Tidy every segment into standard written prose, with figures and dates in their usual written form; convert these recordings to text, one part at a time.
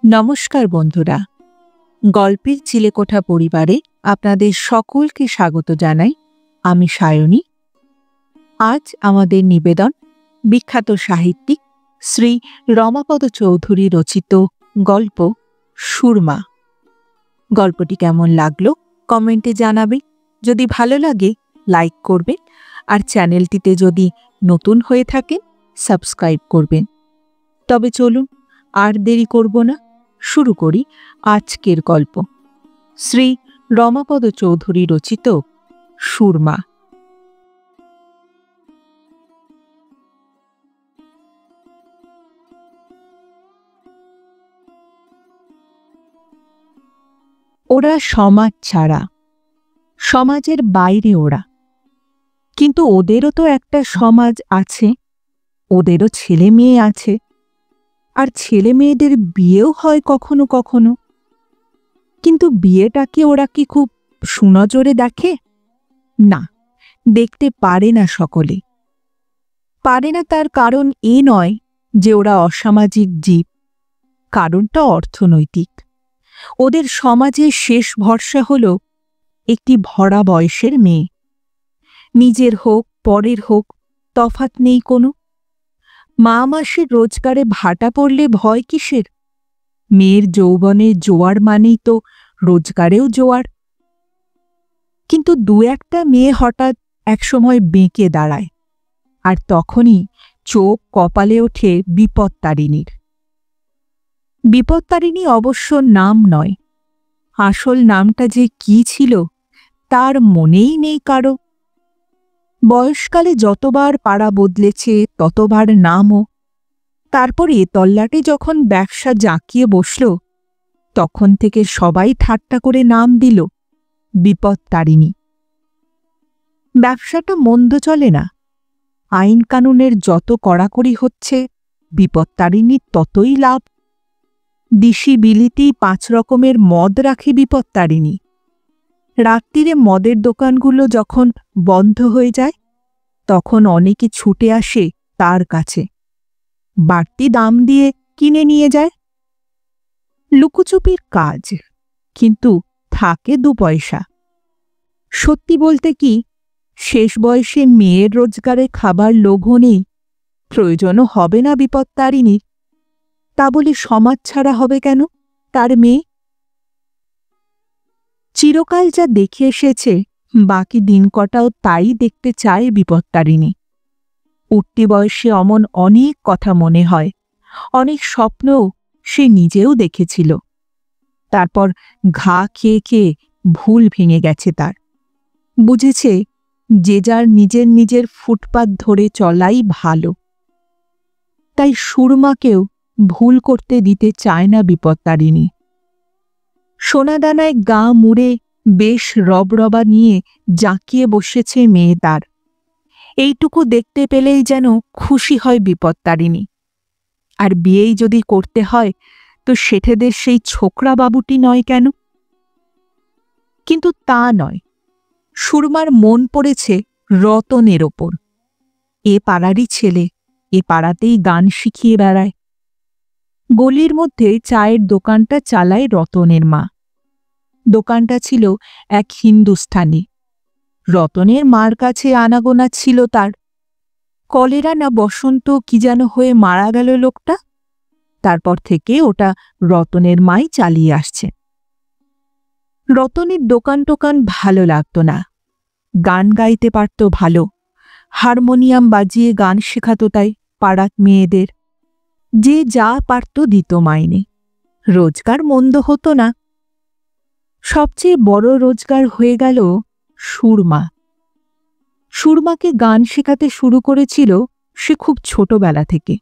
নমস্কার বন্ধুরা, গল্পের চিলেকোঠা পরিবারে আপনাদের সকলকে স্বাগত জানাই। আমি সায়নী। আজ আমাদের নিবেদন বিখ্যাত সাহিত্যিক শ্রী রমাপদ চৌধুরী রচিত গল্প সুরমা। গল্পটি কেমন লাগলো কমেন্টে জানাবেন। যদি ভালো লাগে লাইক করবেন, আর চ্যানেলটিতে যদি নতুন হয়ে থাকেন সাবস্ক্রাইব করবেন। তবে চলুন আর দেরি করব না, শুরু করি আজকের গল্প। শ্রী রমাপদ চৌধুরী রচিত সুরমা। ওরা সমাজ ছাড়া, সমাজের বাইরে ওরা, কিন্তু ওদেরও তো একটা সমাজ আছে, ওদেরও ছেলে মেয়ে আছে, আর ছেলে মেয়েদের বিয়েও হয় কখনো কখনো। কিন্তু বিয়েটাকে ওরা কি খুব সুনজরে দেখে? না, দেখতে পারে না সকলে। পারে না তার কারণ এ নয় যে ওরা অসামাজিক জীব, কারণটা অর্থনৈতিক। ওদের সমাজের শেষ ভরসা হল একটি ভরা বয়সের মেয়ে। নিজের হোক পরের হোক তফাৎ নেই কোনো। মা মাসের রোজগারে ভাটা পড়লে ভয় কিসের? মেয়ের যৌবনের জোয়ার মানেই তো রোজগারেও জোয়ার। কিন্তু দু একটা মেয়ে হঠাৎ একসময় বেঁকে দাঁড়ায়, আর তখনই চোখ কপালে ওঠে বিপত্তারিণীর। বিপত্তারিণী অবশ্য নাম নয়, আসল নামটা যে কি ছিল তার মনেই নেই কারো। বয়সকালে যতবার পাড়া বদলেছে ততবার নামও। তারপরে তল্লাটে যখন ব্যবসা জাঁকিয়ে বসল, তখন থেকে সবাই ঠাট্টা করে নাম দিল বিপত্তারিণী। ব্যবসাটা মন্দ চলে না, আইন কানুনের যত কড়াকড়ি হচ্ছে বিপত্তারিণীর ততই লাভ। দিশি বিলিতি 5 রকমের মদ রাখে বিপত্তারিণী। রাত্রিরে মদের দোকানগুলো যখন বন্ধ হয়ে যায়, তখন অনেকে ছুটে আসে তার কাছে, বাড়তি দাম দিয়ে কিনে নিয়ে যায়। লুকোচুপির কাজ, কিন্তু থাকে 2 পয়সা। সত্যি বলতে কি, শেষ বয়সে মেয়ের রোজগারে খাবার লোভও নেই, প্রয়োজনও হবে না বিপত্তারিণীর। তা বলে সমাজ ছাড়া হবে কেন তার মেয়ে? চিরকাল যা দেখে এসেছে, বাকি দিন কটাও তাই দেখতে চায় বিপত্তারিণী। উঠতি বয়সে অমন অনেক কথা মনে হয়, অনেক স্বপ্নও সে নিজেও দেখেছিল। তারপর ঘা খেয়ে খেয়ে ভুল ভেঙে গেছে তার। বুঝেছে যে যার নিজের নিজের ফুটপাত ধরে চলাই ভালো। তাই সুরমাকেও ভুল করতে দিতে চায় না বিপত্তারিণী। সোনাদানায় গা মুড়ে বেশ রবরবা নিয়ে জাঁকিয়ে বসেছে মেয়ে তার। এইটুকু দেখতে পেলেই যেন খুশি হয় বিপত্তারিণী। আর বিয়েই যদি করতে হয় তো শেঠেদের সেই ছোকরা বাবুটি নয় কেন? কিন্তু তা নয়, সুরমার মন পড়েছে রতনের ওপর। এ পাড়ারই ছেলে, এ পাড়াতেই গান শিখিয়ে বেড়ায়। গলির মধ্যে চায়ের দোকানটা চালায় রতনের মা। দোকানটা ছিল এক হিন্দুস্থানি। রতনের মার কাছে আনাগোনা ছিল তার। কলেরা না বসন্ত কি যেন হয়ে মারা গেল লোকটা, তারপর থেকে ওটা রতনের মাই চালিয়ে আসছে। রতনের দোকান টোকান ভালো লাগত না। গান গাইতে পারত ভালো, হারমোনিয়াম বাজিয়ে গান শেখাতো তাই পাড়ার মেয়েদের। যে যা পারত দিত মাইনে, রোজগার মন্দ হতো না। সবচেয়ে বড় রোজগার হয়ে গেল সুরমা। সুরমাকে গান শেখাতে শুরু করেছিল সে খুব ছোটবেলা থেকে।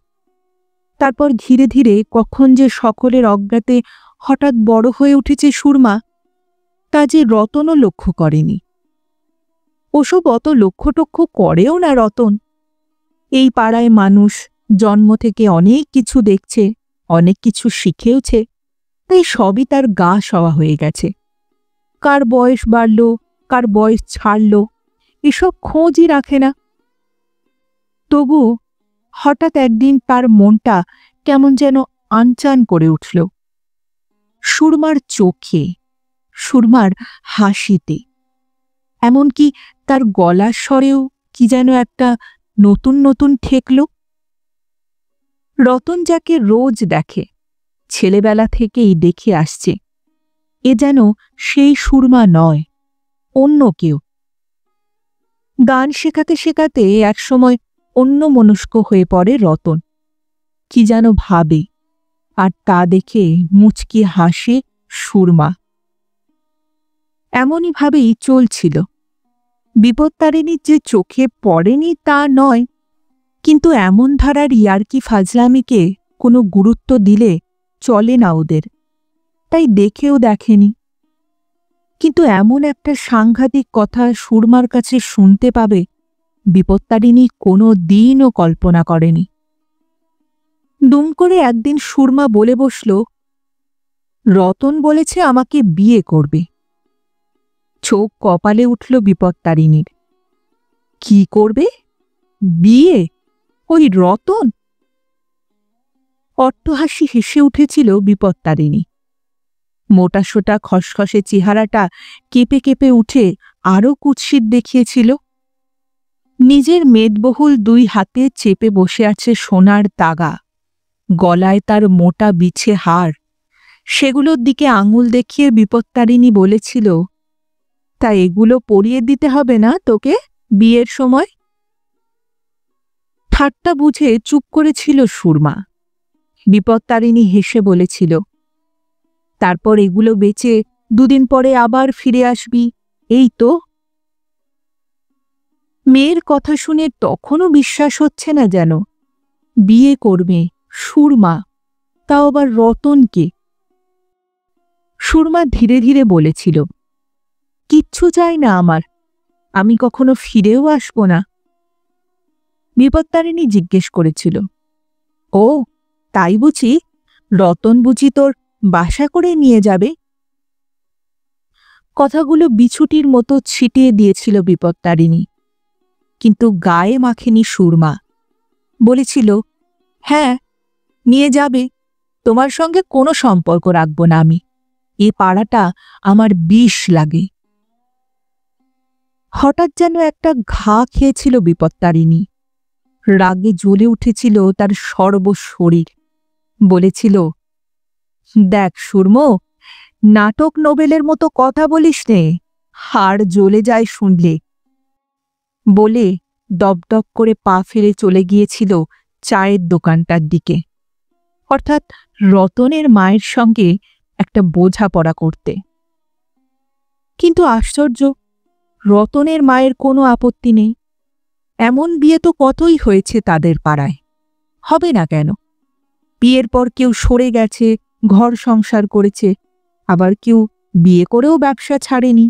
তারপর ধীরে ধীরে কখন যে সকলের অজ্ঞাতে হঠাৎ বড় হয়ে উঠেছে সুরমা, তা যে রতনও লক্ষ্য করেনি। ওসব অত লক্ষ্য করেও না রতন। এই পাড়ায় মানুষ জন্ম থেকে অনেক কিছু দেখছে, অনেক কিছু শিখেওছে, তাই সবই তার গা সওয়া হয়ে গেছে। কার বয়স বাড়ল, কার বয়স ছাড়ল, এসব খোঁজই রাখে না। তবু হঠাৎ একদিন তার মনটা কেমন যেন আনচান করে উঠল। সুরমার চোখে, সুরমার হাসিতে, এমনকি তার গলার স্বরেও কি যেন একটা নতুন নতুন ঠেকল। রতন যাকে রোজ দেখে, ছেলেবেলা থেকেই দেখে আসছে, এ যেন সেই সুরমা নয়, অন্য কেউ। গান শেখাতে শেখাতে একসময় অন্যমনস্ক হয়ে পড়ে রতন, কি যেন ভাবে, আর তা দেখে মুচকি হাসে সুরমা। এমনই ভাবেই চলছিল। বিপত্তারিণীর যে চোখে পড়েনি তা নয়, কিন্তু এমন ধারার ইয়ার্কি ফাজলামিকে কোনো গুরুত্ব দিলে চলে না ওদের, তাই দেখেও দেখেনি। কিন্তু এমন একটা সাংঘাতিক কথা সুরমার কাছে শুনতে পাবে বিপত্তারিণী কোনো দিনও কল্পনা করেনি। দুম করে একদিন সুরমা বলে বসল, রতন বলেছে আমাকে বিয়ে করবে। চোখ কপালে উঠল বিপত্তারিণীর। কি করবে? বিয়ে? ওই রতন? অট্টহাসি হেসে উঠেছিল বিপত্তারিণী। মোটাসোটা খসখসে চেহারাটা কেঁপে কেঁপে উঠে আরও কুৎসিত দেখিয়েছিল। নিজের মেদবহুল দুই হাতে চেপে বসে আছে সোনার তাগা, গলায় তার মোটা বিছে হার, সেগুলোর দিকে আঙুল দেখিয়ে বিপত্তারিণী বলেছিল, তা এগুলো পরিয়ে দিতে হবে না তোকে বিয়ের সময়? ঠাট্টা বুঝে চুপ করেছিল সুরমা। বিপত্তারিণী হেসে বলেছিল, তারপর এগুলো বেচে দুদিন পরে আবার ফিরে আসবি, এই তো। মেয়ের কথা শুনে তখনও বিশ্বাস হচ্ছে না যেন। বিয়ে করবে সুরমা, তাও আবার রতনকে। সুরমা ধীরে ধীরে বলেছিল, কিচ্ছু চাই না আমার, আমি কখনো ফিরেও আসব না। বিপত্তারিণী জিজ্ঞেস করেছিল, ও তাই বুঝি? রতন বুঝি তোর বাসা করে নিয়ে যাবে? কথাগুলো বিছুটির মতো ছিটিয়ে দিয়েছিল বিপত্তারিণী, কিন্তু গায়ে মাখেনি সুরমা। বলেছিল, হ্যাঁ নিয়ে যাবে, তোমার সঙ্গে কোনো সম্পর্ক রাখব না আমি, এ পাড়াটা আমার বিষ লাগে। হঠাৎ যেন একটা ঘা খেয়েছিল বিপত্তারিণী। রাগে জ্বলে উঠেছিল তার সর্বশরীর। বলেছিল, দেখ সুরমো, নাটক নোবেলের মতো কথা বলিস নে, হাড় জ্বলে যায় শুনলে। বলে দপদপ করে পা ফেলে চলে গিয়েছিল চায়ের দোকানটার দিকে, অর্থাৎ রতনের মায়ের সঙ্গে একটা বোঝাপড়া করতে। কিন্তু আশ্চর্য, রতনের মায়ের কোনো আপত্তি নেই। এমন বিয়ে তো কতই হয়েছে তাদের পাড়ায়, হবে না কেন? বিয়ের পর কেউ সরে গেছে, ঘর সংসার করেছে, আবার কেউ বিয়ে করেও ব্যবসা ছাড়েনি।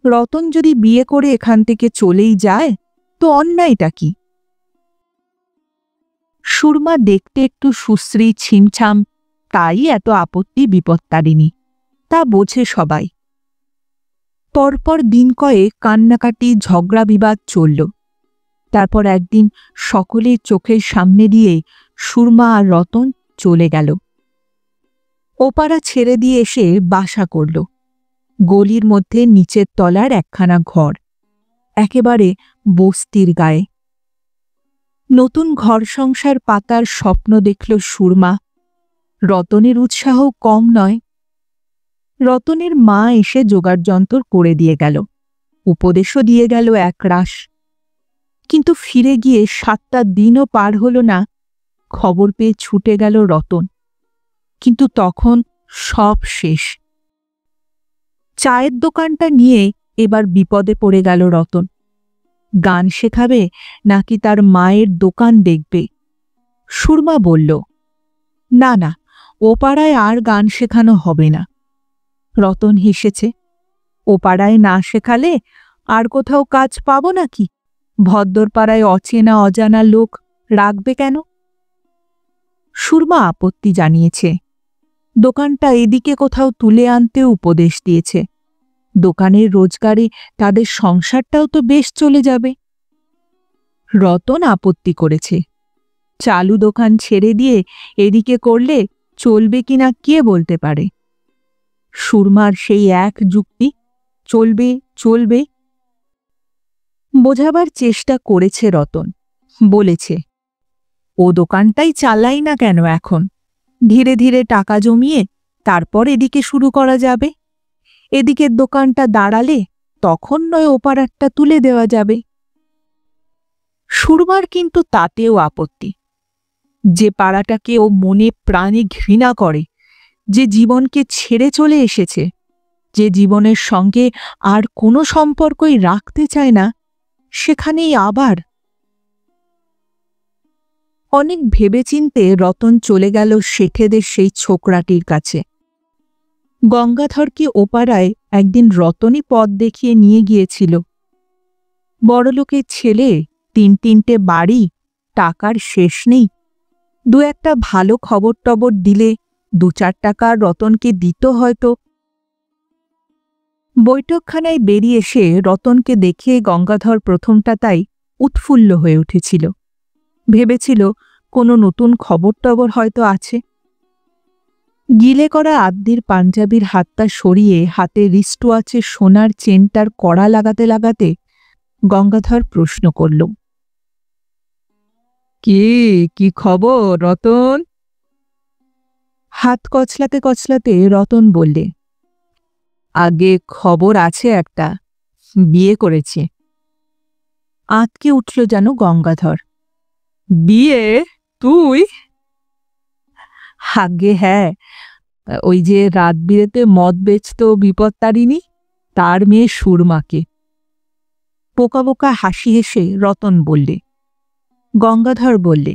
রতন যদি বিয়ে করে এখান থেকে চলেই যায় তো অন্যায়টা কি? সুরমা দেখতে একটু সুশ্রী ছিমছাম, তাই এত আপত্তি বিপত্তারিণী, তা বোঝে সবাই। পরপর দিন কয়েক কান্নাকাটি ঝগড়া বিবাদ চলল। তারপর একদিন সকলের চোখের সামনে দিয়ে সুরমা আর রতন চলে গেল। ওপাড়া ছেড়ে দিয়ে এসে বাসা করল গলির মধ্যে নিচের তলার একখানা ঘর, একেবারে বস্তির গায়ে। নতুন ঘর সংসার পাতার স্বপ্ন দেখল সুরমা। রতনের উৎসাহ কম নয়। রতনের মা এসে জোগাড়যন্ত্র করে দিয়ে গেল, উপদেশও দিয়ে গেল একরাশ। কিন্তু ফিরে গিয়ে 7টা দিনও পার হল না, খবর পেয়ে ছুটে গেল রতন। কিন্তু তখন সব শেষ। চায়ের দোকানটা নিয়ে এবার বিপদে পড়ে গেল রতন। গান শেখাবে নাকি তার মায়ের দোকান দেখবে? সুরমা বলল, না না, ও পাড়ায় আর গান শেখানো হবে না। রতন হেসেছে, ও পাড়ায় না শেখালে আর কোথাও কাজ পাবো নাকি? ভদ্দরপাড়ায় অচেনা অজানা লোক রাখবে কেন? সুরমা আপত্তি জানিয়েছে। দোকানটা এদিকে কোথাও তুলে আনতে উপদেশ দিয়েছে। দোকানের রোজগারে তাদের সংসারটাও তো বেশ চলে যাবে। রতন আপত্তি করেছে, চালু দোকান ছেড়ে দিয়ে এদিকে করলে চলবে কিনা কে বলতে পারে। সুরমার সেই এক যুক্তি, চলবে চলবে। বোঝাবার চেষ্টা করেছে রতন, বলেছে, ও দোকানটাই চালাই না কেন এখন, ধীরে ধীরে টাকা জমিয়ে তারপর এদিকে শুরু করা যাবে। এদিকের দোকানটা দাঁড়ালে তখন নয় ওপারারটা তুলে দেওয়া যাবে। সুরমার কিন্তু তাতেও আপত্তি। যে পাড়াটাকে ও মনে প্রাণে ঘৃণা করে, যে জীবনকে ছেড়ে চলে এসেছে, যে জীবনের সঙ্গে আর কোনো সম্পর্কই রাখতে চায় না, সেখানেই আবার। অনেক ভেবেচিন্তে রতন চলে গেল শেঠেদের সেই ছোকরাটির কাছে। গঙ্গাধরকে ওপাড়ায় একদিন রতনই পথ দেখিয়ে নিয়ে গিয়েছিল। বড়লোকের ছেলে, তিনটে বাড়ি, টাকার শেষ নেই। দু একটা ভালো খবর টবর দিলে 2-4 টাকা রতনকে দিত হয়তো। বৈঠকখানায় বেরিয়ে এসে রতনকে দেখে গঙ্গাধর প্রথমটা তাই উৎফুল্ল হয়ে উঠেছিল। ভেবেছিল কোনো নতুন খবর টবর হয়তো আছে। গিলে করা আদ্যির পাঞ্জাবির হাতটা সরিয়ে হাতে রিস্টওয়াচের সোনার চেনটার কড়া লাগাতে লাগাতে গঙ্গাধর প্রশ্ন করল, কি খবর রতন? হাত কচলাতে কচলাতে রতন বললে, আগে খবর আছে একটা, বিয়ে করেছে। আঁতকে উঠল যেন গঙ্গাধর। বিয়ে? তুই? আগে হ্যাঁ, ওই যে রাত বিরেতে মদ বেচত বিপত্তারিণী, তার মেয়ে সুরমাকে। বোকা বোকা হাসি হেসে রতন বললে। গঙ্গাধর বললে,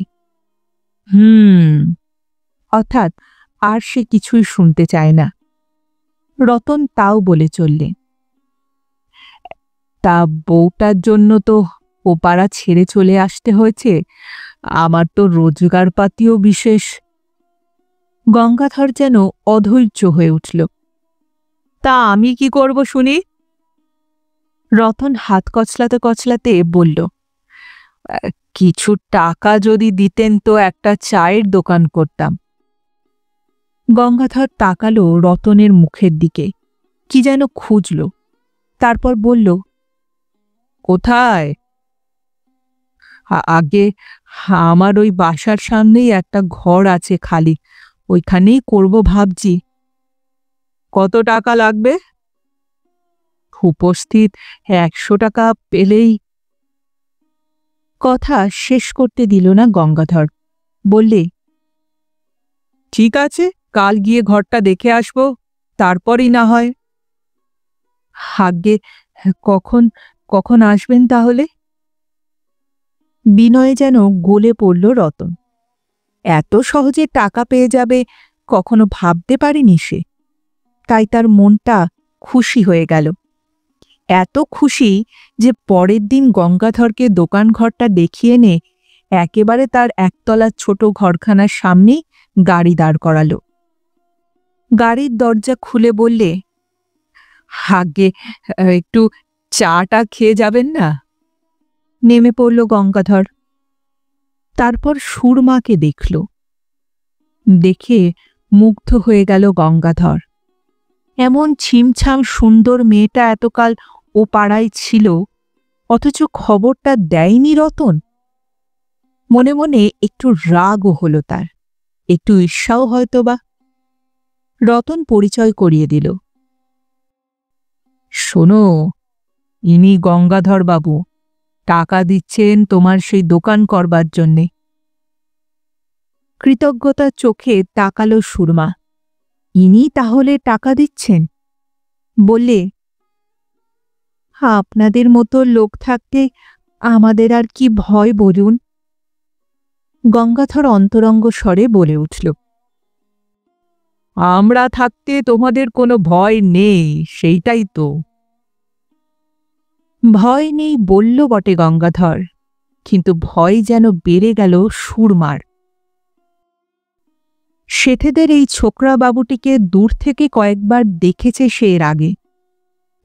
অর্থাৎ আর সে কিছুই শুনতে চায় না। রতন তাও বলে চললে, তা বউটার জন্য তো ওপাড়া ছেড়ে চলে আসতে হয়েছে, আমার তো রোজগারপাতিও বিশেষ। গঙ্গাধর যেন অধৈর্য হয়ে উঠল। তা আমি কি করব শুনি? রতন হাত কচলাতে কচলাতে বলল, কিছু টাকা যদি দিতেন তো একটা চায়ের দোকান করতাম। গঙ্গাধর তাকালো রতনের মুখের দিকে, কি যেন খুঁজল, তারপর বলল, কোথায়? আগে আমার ওই বাসার সামনেই একটা ঘর আছে খালি, ওইখানেই করব ভাবছি। কত টাকা লাগবে? উপস্থিত 100 টাকা পেলেই। কথা শেষ করতে দিল না গঙ্গাধর, বললে, ঠিক আছে, কাল গিয়ে ঘরটা দেখে আসব, তারপরই না হয়। আগে কখন কখন আসবেন তাহলে? বিনয়ে যেন গলে পড়ল রতন। এত সহজে টাকা পেয়ে যাবে কখনো ভাবতে পারেনি সে। তাই তার মনটা খুশি হয়ে গেল। এত খুশি যে পরের দিন গঙ্গাধরকে দোকান ঘরটা দেখিয়ে এনে একেবারে তার একতলার ছোট ঘরখানার সামনেই গাড়ি দাঁড় করালো। গাড়ির দরজা খুলে বললে, আগে একটু চাটা খেয়ে যাবেন না? নেমে পড়ল গঙ্গাধর। তারপর সুরমাকে দেখল। দেখে মুগ্ধ হয়ে গেল গঙ্গাধর। এমন ছিমছাম সুন্দর মেয়েটা এতকাল ও পাড়ায় ছিল, অথচ খবরটা দেয়নি রতন। মনে মনে একটু রাগও হল তার, একটু ঈর্ষাও হয়তোবা। রতন পরিচয় করিয়ে দিল, শোনো, ইনি গঙ্গাধর বাবু, টাকা দিচ্ছেন তোমার সেই দোকান করবার জন্যে। কৃতজ্ঞতার চোখে তাকালো সুরমা। ইনি তাহলে টাকা দিচ্ছেন? বললে, আপনাদের মতো লোক থাকতে আমাদের আর কি ভয় বলুন? গঙ্গাধর অন্তরঙ্গ স্বরে বলে উঠল, আমরা থাকতে তোমাদের কোনো ভয় নেই, সেইটাই তো। ভয় নেই বলল বটে গঙ্গাধর, কিন্তু ভয় যেন বেড়ে গেল সুরমার। শেঠেদের এই ছোকরা বাবুটিকে দূর থেকে কয়েকবার দেখেছে সে এর আগে।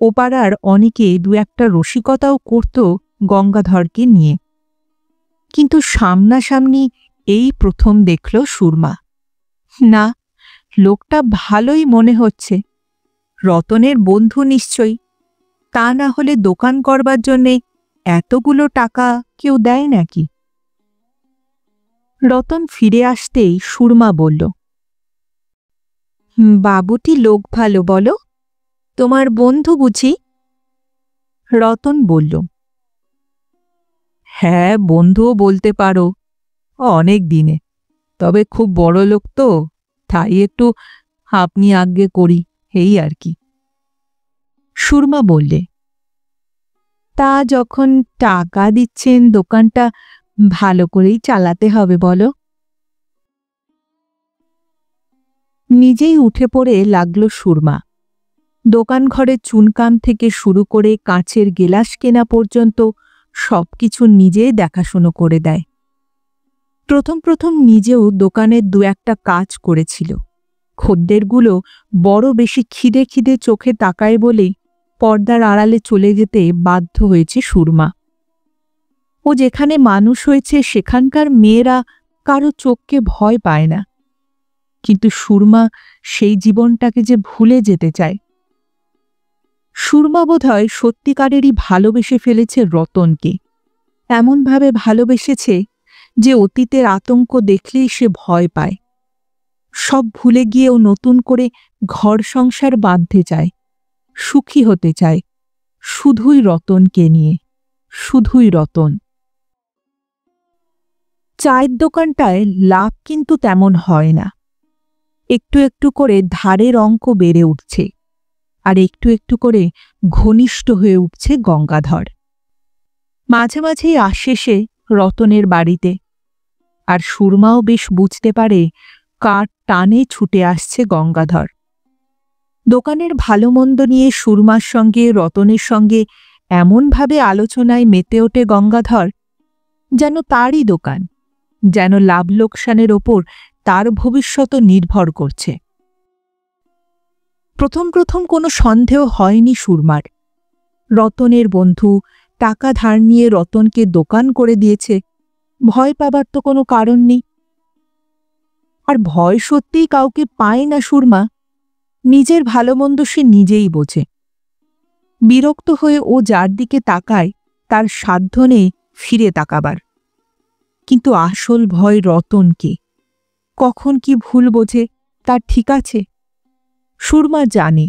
ওপাড়ার অনেকে 2-একটা রসিকতাও করত গঙ্গাধরকে নিয়ে, কিন্তু সামনাসামনি এই প্রথম দেখল সুরমা। না, লোকটা ভালোই মনে হচ্ছে, রতনের বন্ধু নিশ্চয়ই, তা না হলে দোকান করবার জন্যে এতগুলো টাকা কেউ দেয় নাকি? রতন ফিরে আসতেই সুরমা বলল, বাবুটি লোক ভালো বলো, তোমার বন্ধু বুঝি? রতন বলল, হ্যাঁ, বন্ধুও বলতে পারো, অনেক দিনে, তবে খুব বড় লোক তো, তাই একটু আপনি আজ্ঞে করি, এই আর কি। সুরমা বললে, তা যখন টাকা দিচ্ছেন দোকানটা ভালো করেই চালাতে হবে বলো। নিজেই উঠে পড়ে লাগল সুরমা। দোকান ঘরে চুনকাম থেকে শুরু করে কাঁচের গেলাস কেনা পর্যন্ত সবকিছু নিজেই দেখাশুনো করে দেয়। প্রথম প্রথম নিজেও দোকানের দু একটা কাজ করেছিল। খদ্দেরগুলো বড় বেশি খিদে খিদে চোখে তাকায় বলেই পর্দার আড়ালে চলে যেতে বাধ্য হয়েছে সুরমা। ও যেখানে মানুষ হয়েছে সেখানকার মেয়েরা কারো চোখকে ভয় পায় না, কিন্তু সুরমা সেই জীবনটাকে যে ভুলে যেতে চায়। সুরমা বোধহয় সত্যিকারেরই ভালোবেসে ফেলেছে রতনকে, এমনভাবে ভালোবেসেছে যে অতীতের আতঙ্ক দেখলেই সে ভয় পায়। সব ভুলে গিয়েও নতুন করে ঘর সংসার বাঁধতে চায়, সুখী হতে চায়, শুধুই রতনকে নিয়ে, শুধুই রতন। চায়ের দোকানটায় লাভ কিন্তু তেমন হয় না। একটু একটু করে ধারের অঙ্ক বেড়ে উঠছে, আর একটু একটু করে ঘনিষ্ঠ হয়ে উঠছে গঙ্গাধর। মাঝে মাঝেই আসে সে রতনের বাড়িতে, আর সুরমাও বেশ বুঝতে পারে কার টানে ছুটে আসছে গঙ্গাধর। দোকানের ভালো মন্দ নিয়ে সুরমার সঙ্গে রতনের সঙ্গে এমনভাবে আলোচনায় মেতে ওঠে গঙ্গাধর, যেন তারই দোকান, যেন লাভ লোকসানের ওপর তার ভবিষ্যৎ নির্ভর করছে। প্রথম প্রথম কোনো সন্দেহ হয়নি সুরমার। রতনের বন্ধু টাকা ধার নিয়ে রতনকে দোকান করে দিয়েছে, ভয় পাবার তো কোনো কারণ নেই। আর ভয় সত্যিই কাউকে পায় না সুরমা, নিজের ভালো মন্দ সে নিজেই বোঝে। বিরক্ত হয়ে ও যার দিকে তাকায় তার সাধ্য নেই ফিরে তাকাবার, কিন্তু আসল ভয় রতনকে। কখন কি ভুল বোঝে তার ঠিক আছে। সুরমা জানে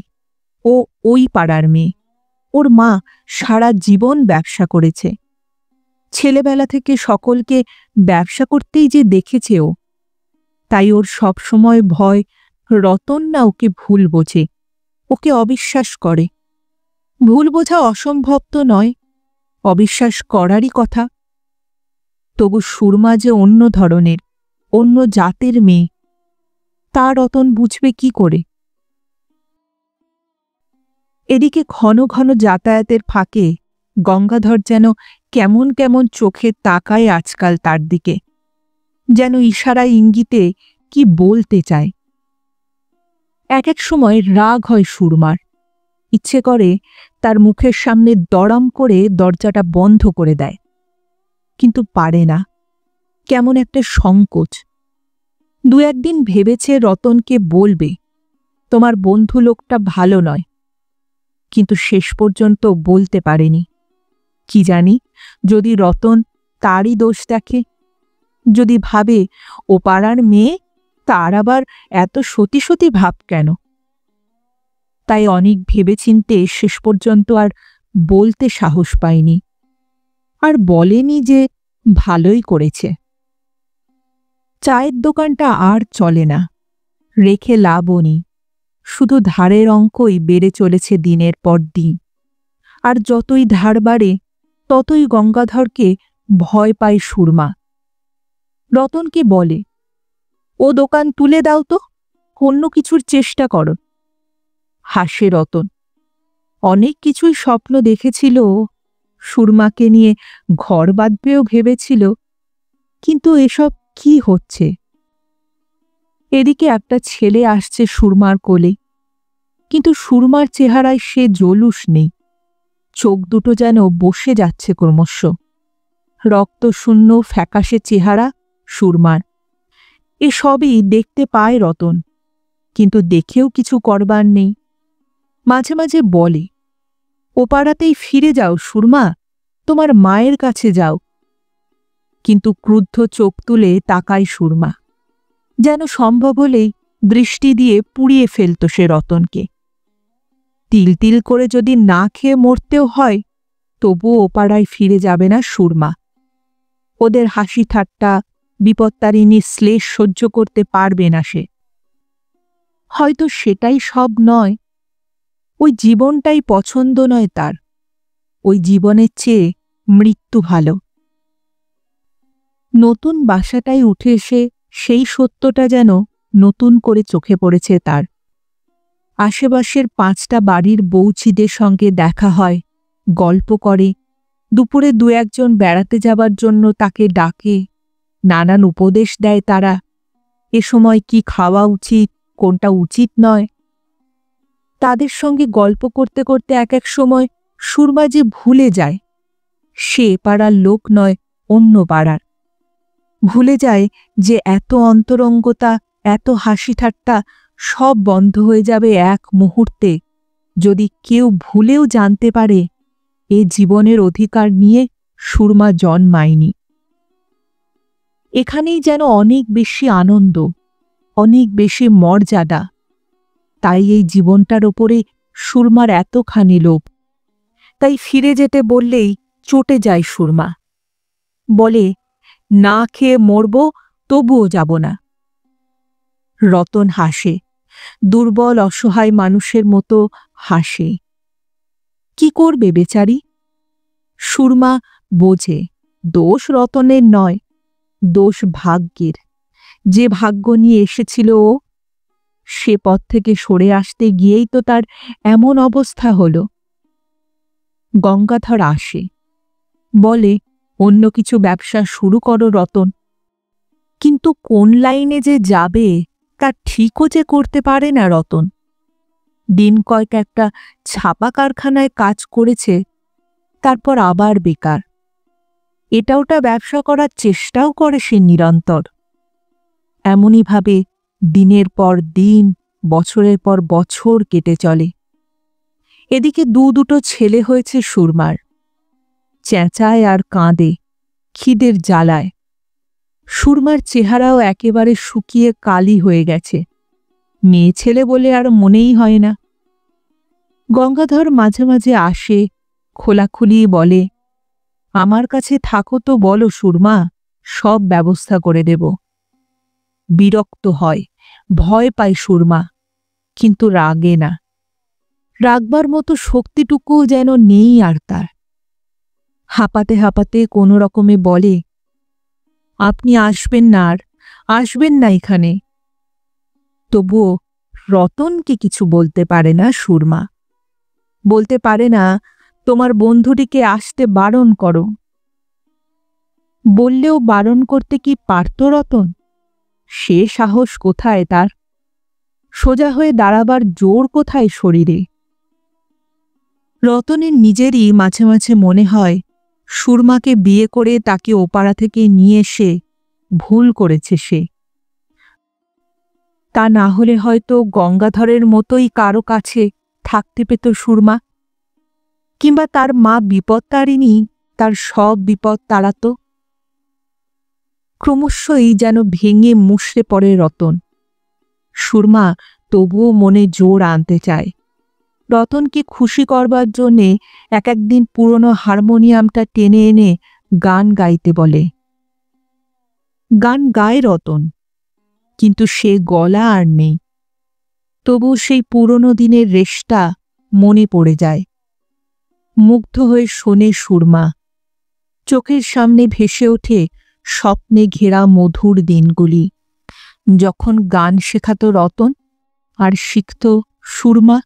ও ওই পাড়ার মেয়ে, ওর মা সারা জীবন ব্যবসা করেছে, ছেলেবেলা থেকে সকলকে ব্যবসা করতেই যে দেখেছে ও, তাই ওর সব সময় ভয় রতন না ওকে ভুল বোঝে, ওকে অবিশ্বাস করে। ভুল বোঝা অসম্ভব তো নয়, অবিশ্বাস করারই কথা। তবু সুরমা যে অন্য ধরনের, অন্য জাতের মেয়ে, তা রতন বুঝবে কি করে? এদিকে ঘন ঘন যাতায়াতের ফাঁকে গঙ্গাধর যেন কেমন কেমন চোখে তাকায় আজকাল তার দিকে, যেন ইশারায় ইঙ্গিতে কি বলতে চায়। এক এক সময় রাগ হয় সুরমার, ইচ্ছে করে তার মুখের সামনে দড়াম করে দরজাটা বন্ধ করে দেয়, কিন্তু পারে না, কেমন একটা সংকোচ। দু একদিন ভেবেছে রতনকে বলবে, তোমার বন্ধু লোকটা ভালো নয়, কিন্তু শেষ পর্যন্ত বলতে পারেনি। কি জানি, যদি রতন তারই দোষ দেখে, যদি ভাবে ও পাড়ার মেয়ে, তার আবার এত সতী সতী ভাব কেন? তাই অনেক ভেবেচিন্তে শেষ পর্যন্ত আর বলতে সাহস পায়নি, আর বলেনি যে ভালোই করেছে। চায়ের দোকানটা আর চলে না, রেখে লাভও নেই, শুধু ধারের অঙ্কই বেড়ে চলেছে দিনের পর দিন। আর যতই ধার বাড়ে ততই গঙ্গাধরকে ভয় পায় সুরমা। রতনকে বলে, ও দোকান তুলে দাও তো, অন্য কিছুর চেষ্টা করো। হাসে রতন, অনেক কিছুই স্বপ্ন দেখেছিল, সুরমাকে নিয়ে ঘর বাঁধবেও ভেবেছিল, কিন্তু এসব কি হচ্ছে? এদিকে একটা ছেলে আসছে সুরমার কোলে, কিন্তু সুরমার চেহারায় সে জলুস নেই, চোখ দুটো যেন বসে যাচ্ছে ক্রমশ। রক্তশূন্য ফ্যাকাশে চেহারা সুরমার, এসবই দেখতে পায় রতন, কিন্তু দেখেও কিছু করবার নেই। মাঝে মাঝে বলে, ও পাড়াতেই ফিরে যাও সুরমা, তোমার মায়ের কাছে যাও। কিন্তু ক্রুদ্ধ চোখ তুলে তাকায় সুরমা, যেন সম্ভব হলেই দৃষ্টি দিয়ে পুড়িয়ে ফেলত সে রতনকে। তিল তিল করে যদি না খেয়ে মরতেও হয়, তবুও ও পাড়ায় ফিরে যাবে না সুরমা। ওদের হাসি ঠাট্টা, বিপত্তারিণী শ্লেষ সহ্য করতে পারবে না সে। হয়তো সেটাই সব নয়, ওই জীবনটাই পছন্দ নয় তার। ওই জীবনের চেয়ে মৃত্যু ভালো। নতুন বাসাটায় উঠে এসে সেই সত্যটা যেন নতুন করে চোখে পড়েছে তার। আশেপাশের 5টা বাড়ির বউচিদের সঙ্গে দেখা হয়, গল্প করে, দুপুরে 2-1 বেড়াতে যাবার জন্য তাকে ডাকে, নানান উপদেশ দেয় তারা, এ সময় কি খাওয়া উচিত, কোনটা উচিত নয়। তাদের সঙ্গে গল্প করতে করতে এক এক সময় সুরমা যে ভুলে যায় সে পাড়ার লোক নয়, অন্য পাড়ার। ভুলে যায় যে এত অন্তরঙ্গতা, এত হাসি ঠাট্টা সব বন্ধ হয়ে যাবে এক মুহূর্তে যদি কেউ ভুলেও জানতে পারে এ জীবনের অধিকার নিয়ে সুরমা জন্মায়নি। এখানেই যেন অনেক বেশি আনন্দ, অনেক বেশি মর্যাদা। তাই এই জীবনটার ওপরে সুরমার এতখানি লোভ। তাই ফিরে যেতে বললেই চটে যায় সুরমা, বলে, না খেয়ে মরব, তবুও যাব না। রতন হাসে, দুর্বল অসহায় মানুষের মতো হাসে। কি করবে বেচারি? সুরমা বোঝে দোষ রতনের নয়, দোষ ভাগ্যের। যে ভাগ্য নিয়ে এসেছিল ও, সে পথ থেকে সরে আসতে গিয়েই তো তার এমন অবস্থা হল। গঙ্গাধর আসে, বলে, অন্য কিছু ব্যবসা শুরু করো রতন। কিন্তু কোন লাইনে যে যাবে তা ঠিকও যে করতে পারে না রতন। দিন কয়েক একটা ছাপা কারখানায় কাজ করেছে, তারপর আবার বেকার। এটা ওটা ব্যবসা করার চেষ্টাও করে সে নিরন্তর। এমনইভাবে দিনের পর দিন, বছরের পর বছর কেটে চলে। এদিকে দুটো ছেলে হয়েছে সুরমার, চেঁচায় আর কাঁদে খিদের জ্বালায়। সুরমার চেহারাও একেবারে শুকিয়ে কালি হয়ে গেছে, মেয়ে ছেলে বলে আর মনেই হয় না। গঙ্গাধর মাঝে মাঝে আসে, খোলাখুলি বলে, আমার কাছে থাকো তো বলো সুরমা, সব ব্যবস্থা করে দেব। বিরক্ত হয়, ভয় পায় সুরমা, কিন্তু রাগে না। রাগবার মতো শক্তিটুকুও যেন নেই আর তার। হাঁপাতে হাঁপাতে কোনো রকমে বলে, আপনি আসবেন না, আর আসবেন না এখানে। তবুও রতনকে কিছু বলতে পারে না সুরমা। বলতে পারে না, তোমার বন্ধুটিকে আসতে বারণ করো। বললেও বারণ করতে কি পারত রতন? সে সাহস কোথায় তার? সোজা হয়ে দাঁড়াবার জোর কোথায় শরীরে? রতনের নিজেরই মাঝে মাঝে মনে হয় সুরমাকে বিয়ে করে তাকে ওপাড়া থেকে নিয়ে এসে ভুল করেছে সে। তা না হলে হয়তো গঙ্গাধরের মতোই কারো কাছে থাকতে পেত সুরমা, কিংবা তার মা বিপত্তারিণী তার সব বিপদ তাড়াত। ক্রমশই যেন ভেঙে মুষড়ে পড়ে রতন। সুরমা তবুও মনে জোর আনতে চায়। রতনকে খুশি করবার জন্যে এক একদিন পুরনো হারমোনিয়ামটা টেনে এনে গান গাইতে বলে। গান গায় রতন, কিন্তু সে গলা আর নেই। তবু সেই পুরনো দিনের রেশটা মনে পড়ে যায়। মুগ্ধ হয়ে শোনে সুরমা। চোখের সামনে ভেসে ওঠে স্বপ্নে ঘেরা মধুর দিনগুলি, যখন গান শেখাত রতন আর শিখত সুরমা।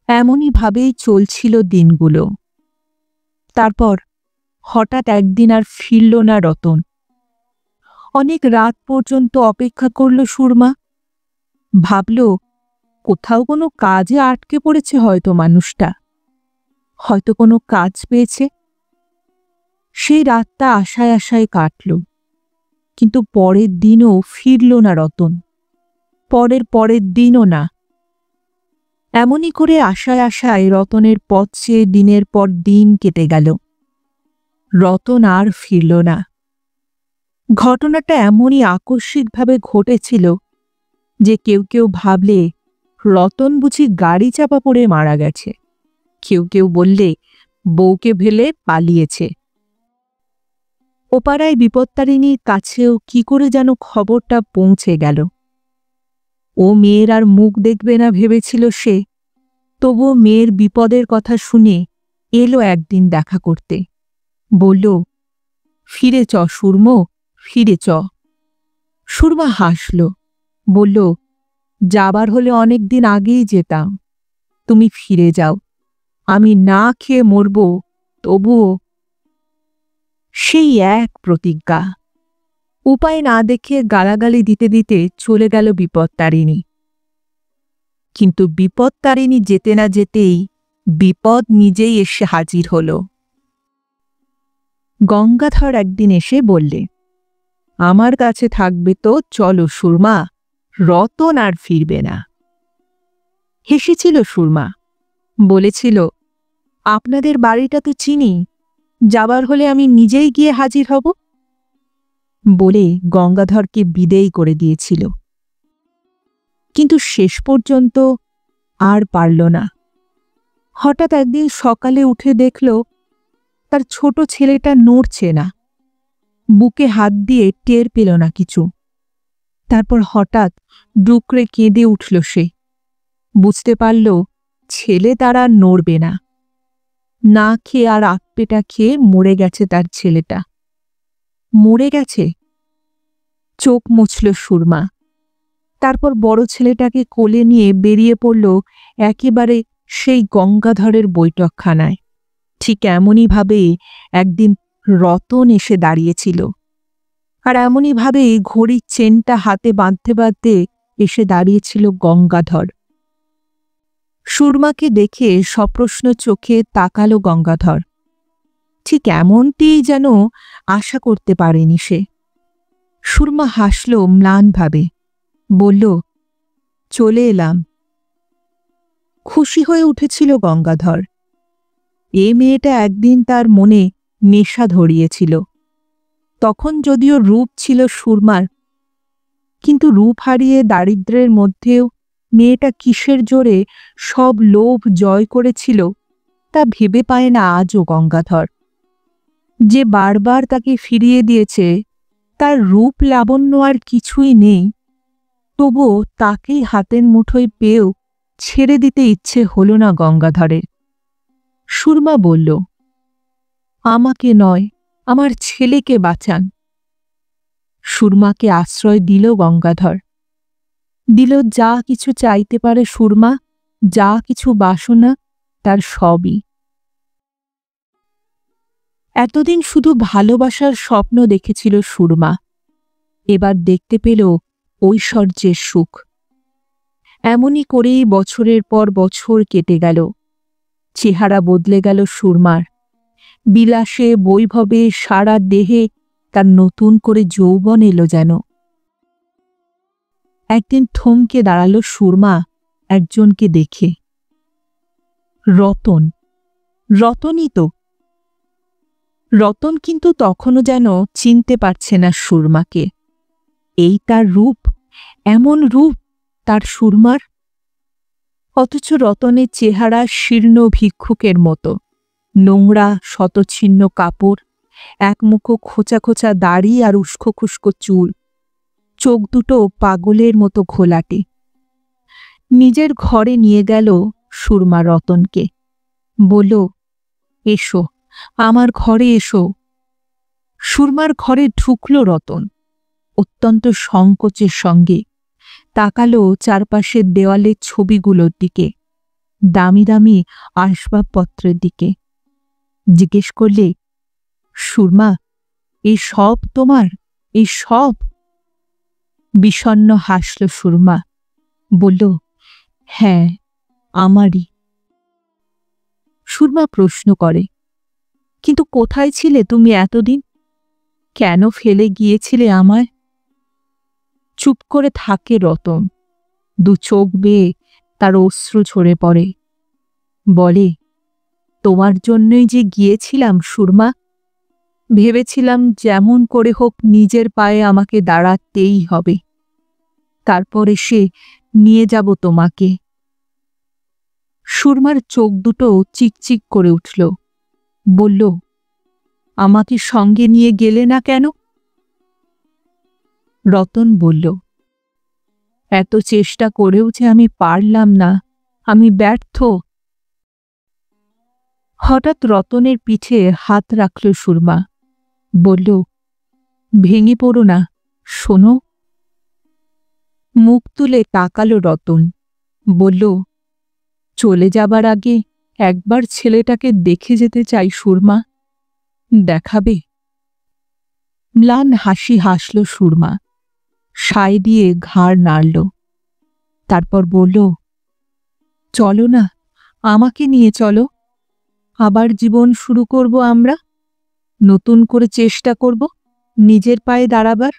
এমনই ভাবেই চলছিল দিনগুলো। তারপর হঠাৎ একদিন আর ফিরল না রতন। অনেক রাত পর্যন্ত অপেক্ষা করল সুরমা। ভাবল, কোথাও কোনো কাজে আটকে পড়েছে হয়তো মানুষটা, হয়তো কোনো কাজ পেয়েছে। সেই রাতটা আশায় আশায় কাটল, কিন্তু পরের দিনও ফিরল না রতন। পরের পরের দিনও না। এমনই করে আশায় আশায় রতনের পথ চেয়ে দিনের পর দিন কেটে গেল। রতন আর ফিরল না। ঘটনাটা এমনই আকস্মিকভাবে ঘটেছিল যে কেউ কেউ ভাবলে রতন বুঝি গাড়ি চাপা পড়ে মারা গেছে, কেউ কেউ বললে বউকে ফেলে পালিয়েছে। ওপাড়ায় বিপত্তারিণীর কাছেও কি করে যেন খবরটা পৌঁছে গেল। ও মেয়ের আর মুখ দেখবে না ভেবেছিল সে, তবুও মেয়ের বিপদের কথা শুনে এলো একদিন দেখা করতে। বলল, ফিরে চ সুরমো, ফিরে চ। সুরমা হাসল, বলল, যাবার হলে অনেক দিন আগেই যেতাম, তুমি ফিরে যাও, আমি না খেয়ে মরব, তবুও। সেই এক প্রতিজ্ঞা। উপায় না দেখে গালাগালি দিতে দিতে চলে গেল বিপত্তারিণী। কিন্তু বিপত্তারিণী যেতে না যেতেই বিপদ নিজেই এসে হাজির হল। গঙ্গাধর একদিন এসে বললে, আমার কাছে থাকবে তো চলো সুরমা, রতন আর ফিরবে না। হেসেছিল সুরমা, বলেছিল, আপনাদের বাড়িটা তো চিনি, যাবার হলে আমি নিজেই গিয়ে হাজির হব, বলে গঙ্গাধরকে বিদেয় করে দিয়েছিল। কিন্তু শেষ পর্যন্ত আর পারল না। হঠাৎ একদিন সকালে উঠে দেখল তার ছোট ছেলেটা নড়ছে না, বুকে হাত দিয়ে টের পেল না কিছু। তারপর হঠাৎ ডুকরে কেঁদে উঠল সে। বুঝতে পারল ছেলে তার আর নড়বে না। না খেয়ে আর আপেটা খেয়ে মরে গেছে তার ছেলেটা। মরে গেছে। চোখ মুছল সুরমা। তারপর বড় ছেলেটাকে কোলে নিয়ে বেরিয়ে পড়ল একেবারে সেই গঙ্গাধরের বৈঠকখানায়। ঠিক এমনইভাবে একদিন রতন এসে দাঁড়িয়েছিল, আর এমনইভাবে ঘড়ির চেনটা হাতে বাঁধতে বাঁধতে এসে দাঁড়িয়েছিল গঙ্গাধর। সুরমাকে দেখে সপ্রশ্ন চোখে তাকালো গঙ্গাধর। ঠিক এমনটিই যেন আশা করতে পারেনি সে। সুরমা হাসল ম্লানভাবে, বলল, চলে এলাম। খুশি হয়ে উঠেছিল গঙ্গাধর। এ মেয়েটা একদিন তার মনে নেশা ধরিয়েছিল। তখন যদিও রূপ ছিল সুরমার, কিন্তু রূপ হারিয়ে দারিদ্র্যের মধ্যেও মেয়েটা কিসের জোরে সব লোভ জয় করেছিল তা ভেবে পায় না আজও গঙ্গাধর। যে বারবার তাকে ফিরিয়ে দিয়েছে তার রূপ লাবণ্য আর কিছুই নেই, তবুও তাকেই হাতের মুঠোয় পেয়েও ছেড়ে দিতে ইচ্ছে হল না গঙ্গাধরের। সুরমা বলল, আমাকে নয়, আমার ছেলেকে বাঁচান। সুরমাকে আশ্রয় দিল গঙ্গাধর। দিল যা কিছু চাইতে পারে সুরমা, যা কিছু বাসনা, তার সবই। এতদিন শুধু ভালোবাসার স্বপ্ন দেখেছিল সুরমা, এবার দেখতে পেল ঐশ্বর্যের সুখ। এমনই করেই বছরের পর বছর কেটে গেল। চেহারা বদলে গেল সুরমার। বিলাসে বৈভবে সারা দেহে তার নতুন করে যৌবন এলো যেন। একদিন থমকে দাঁড়ালো সুরমা একজনকে দেখে। রতন। রতনই তো। রতন কিন্তু তখনও যেন চিনতে পারছে না সুরমাকে। এই তার রূপ, এমন রূপ তার সুরমার। অথচ রতনের চেহারা শীর্ণ ভিক্ষুকের মতো। নোংরা শতচ্ছিন্ন কাপড়, একমুখো খোঁচা খোঁচা দাড়ি আর উস্কো খুস্কো চুল, চোখ দুটো পাগলের মতো ঘোলাটে। নিজের ঘরে নিয়ে গেল সুরমা রতনকে। বলল, এসো, আমার ঘরে এসো। সুরমার ঘরে ঢুকল রতন অত্যন্ত সংকোচের সঙ্গে। তাকালো চারপাশের দেওয়ালের ছবিগুলোর দিকে, দামি দামি আসবাবপত্রের দিকে। জিজ্ঞেস করলে, সুরমা, এই সব তোমার? এই সব? বিষণ্ণ হাসল সুরমা, বলল, হ্যাঁ, আমারই। সুরমা প্রশ্ন করে, কিন্তু কোথায় ছিলে তুমি এতদিন? কেন ফেলে গিয়েছিলে আমায়? চুপ করে থাকে রতন। দু চোখ বেয়ে তার অশ্রু ঝরে পড়ে। বলে, তোমার জন্যই যে গিয়েছিলাম সুরমা। ভেবেছিলাম যেমন করে হোক নিজের পায়ে আমাকে দাঁড়াতেই হবে, তারপর এসে নিয়ে যাব তোমাকে। সুরমার চোখ দুটো চিকচিক করে উঠল। বলল, আমাকে সঙ্গে নিয়ে গেলে না কেন? রতন বলল, এত চেষ্টা করেও যে আমি পারলাম না, আমি ব্যর্থ। হঠাৎ রতনের পিঠে হাত রাখল সুরমা। বলল, ভেঙে পড়ো না, শোনো। মুখ তুলে তাকালো রতন। বলল, চলে যাবার আগে একবার ছেলেটাকে দেখে যেতে চাই সুরমা, দেখাবে? ম্লান হাসি হাসল সুরমা, সায় দিয়ে ঘাড় নাড়ল। তারপর বলল, চলো না, আমাকে নিয়ে চলো। আবার জীবন শুরু করব আমরা, নতুন করে চেষ্টা করব নিজের পায়ে দাঁড়াবার।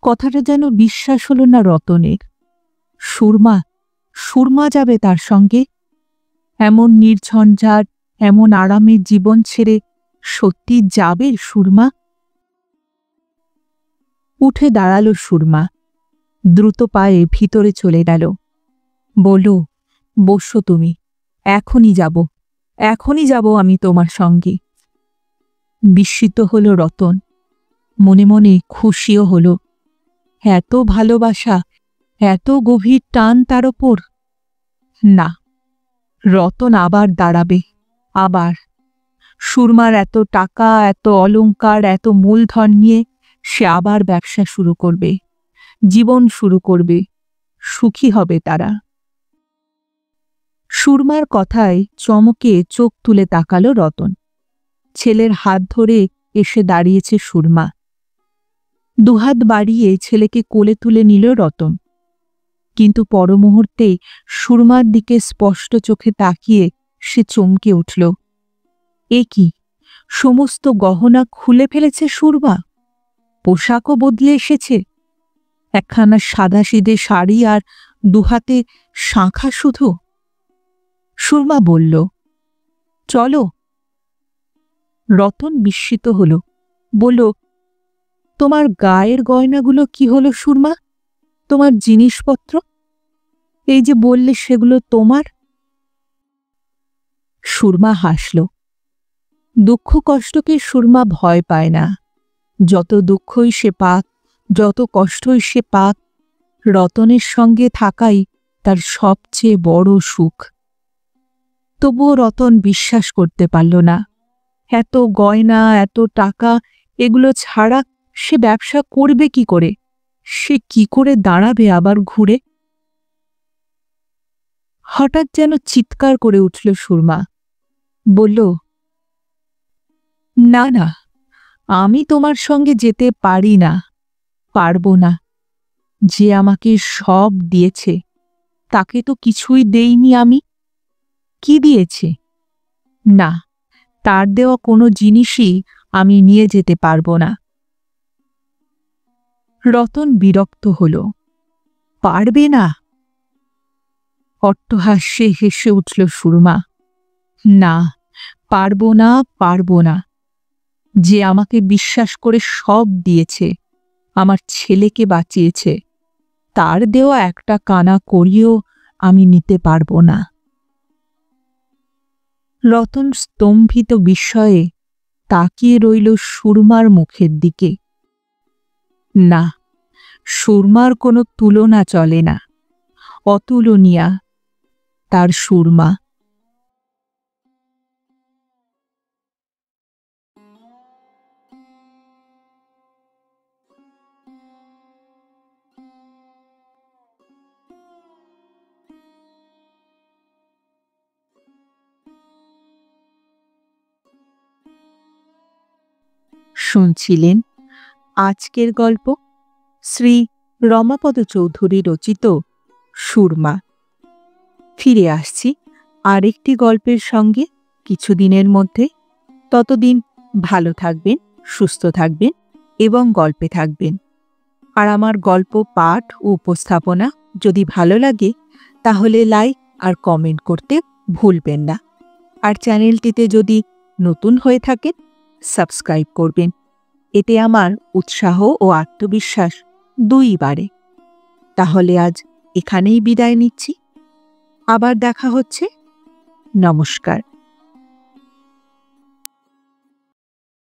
কথাটা যেন বিশ্বাস হল না রতনের। সুরমা, সুরমা যাবে তার সঙ্গে? এমন নির্ঝঞ্ঝাট, এমন আরামের জীবন ছেড়ে সত্যি যাবে সুরমা? উঠে দাঁড়ালো সুরমা, দ্রুত পায়ে ভিতরে চলে গেল। বলল, বসো তুমি, এখনই যাব, এখনই যাব আমি তোমার সঙ্গে। বিস্মিত হল রতন, মনে মনে খুশিও হল। এত ভালোবাসা, এত গভীর টান তার ওপর। না, রতন আবার দাঁড়াবে, আবার। সুরমার এত টাকা, এত অলংকার, এত মূলধন নিয়ে সে আবার ব্যবসা শুরু করবে, জীবন শুরু করবে, সুখী হবে তারা। সুরমার কথায় চমকে চোখ তুলে তাকালো রতন। ছেলের হাত ধরে এসে দাঁড়িয়েছে সুরমা। দুহাত বাড়িয়ে ছেলেকে কোলে তুলে নিল রতন। কিন্তু পরমুহূর্তেই সুরমার দিকে স্পষ্ট চোখে তাকিয়ে সে চমকে উঠল। এ কি, সমস্ত গহনা খুলে ফেলেছে সুরমা, পোশাকও বদলে এসেছে। একখানা সাদাসিধে শাড়ি আর দুহাতে শাঁখা শুধু। সুরমা বলল, চলো। রতন বিস্মিত হল, বলল, তোমার গায়ের গয়নাগুলো কি হলো সুরমা? তোমার জিনিসপত্র, এই যে বললে সেগুলো তোমার? সুরমা হাসল। দুঃখ কষ্টকে সুরমা ভয় পায় না। যত দুঃখই সে পাক, যত কষ্টই সে পাক, রতনের সঙ্গে থাকাই তার সবচেয়ে বড় সুখ। তবুও রতন বিশ্বাস করতে পারল না। এত গয়না, এত টাকা, এগুলো ছাড়া সে ব্যবসা করবে কি করে? সে কি করে দাঁড়াবে আবার ঘুরে? হঠাৎ যেন চিৎকার করে উঠল সুরমা। বলল, না না, আমি তোমার সঙ্গে যেতে পারি না, পারব না। যে আমাকে সব দিয়েছে, তাকে তো কিছুই দেইনি আমি। কি দিয়েছে? না, তার দেওয়া কোনো জিনিসই আমি নিয়ে যেতে পারব না। রতন বিরক্ত হল। পারবে না? অট্টহাস্যে হেসে উঠল সুরমা। না, পারব না, পারব না। যে আমাকে বিশ্বাস করে সব দিয়েছে, আমার ছেলেকে বাঁচিয়েছে, তার দেওয়া একটা কানা করিও আমি নিতে পারব না। রতন স্তম্ভিত বিস্ময়ে তাকিয়ে রইল সুরমার মুখের দিকে। না, সুরমার কোনো তুলনা চলে না, অতুলনীয়া তার সুরমা। শুনছিলেন আজকের গল্প শ্রী রমাপদ চৌধুরী রচিত সুরমা। ফিরে আসছি আরেকটি গল্পের সঙ্গে কিছুদিনের মধ্যে। ততদিন ভালো থাকবেন, সুস্থ থাকবেন এবং গল্পে থাকবেন। আর আমার গল্প পাঠ ও উপস্থাপনা যদি ভালো লাগে তাহলে লাইক আর কমেন্ট করতে ভুলবেন না। আর চ্যানেলটিতে যদি নতুন হয়ে থাকেন সাবস্ক্রাইব করবেন। এতে আমার উৎসাহ ও আত্মবিশ্বাস দুই বাড়ে। তাহলে আজ এখানেই বিদায় নিচ্ছি। আবার দেখা হচ্ছে। নমস্কার।